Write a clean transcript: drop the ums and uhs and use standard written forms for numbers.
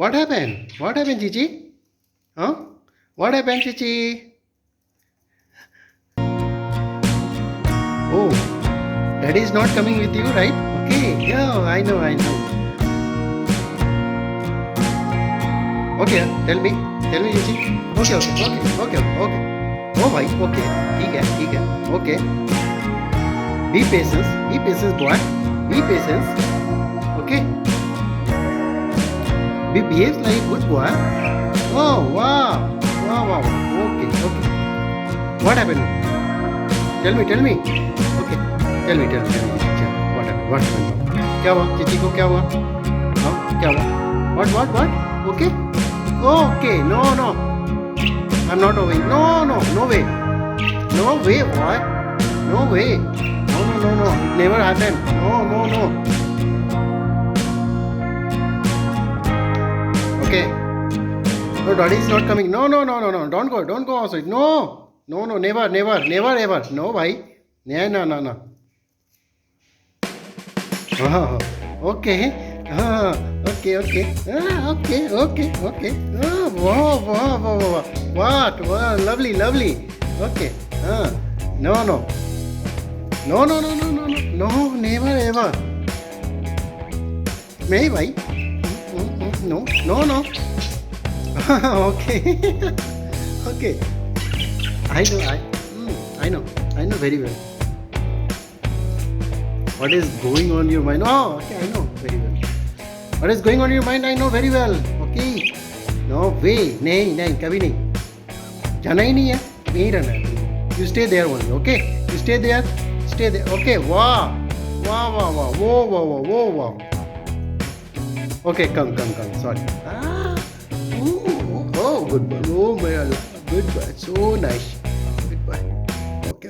What happened? What happened, Chichi? Huh? What happened, Chichi? Oh, Daddy is not coming with you, right? Okay, yeah, I know. Okay, tell me, Chichi. Okay. Oh, भाई, okay, ठीक है, okay. Be patient, boy. Be patient, okay. Behave like a good boy. Oh, wow. Okay. What happened? Tell me. Okay, tell me. What happened? क्या हुआ? चिची को क्या हुआ? हाँ, क्या हुआ? What? Okay? No. I'm not owing. No way. No way, boy. No way. No. Never happened. No. Okay. No, Daddy is not coming. No. Don't go outside. No, never ever. No, bhai. No. Okay. Okay. Okay. Wow. What? Wow, lovely. Okay. No. No, never ever. May bhai. No. Okay. I know very well. What is going on in your mind? Oh, okay, I know very well. What is going on in your mind? I know very well. Okay. No way. नहीं, कभी नहीं. जाना ही नहीं है. नहीं रहना है. You stay there only. Okay. You stay there. Okay. Wow. Whoa. Okay, come. Sorry. Oh, good boy. Oh my Allah. Good boy. So nice. Good boy. Okay.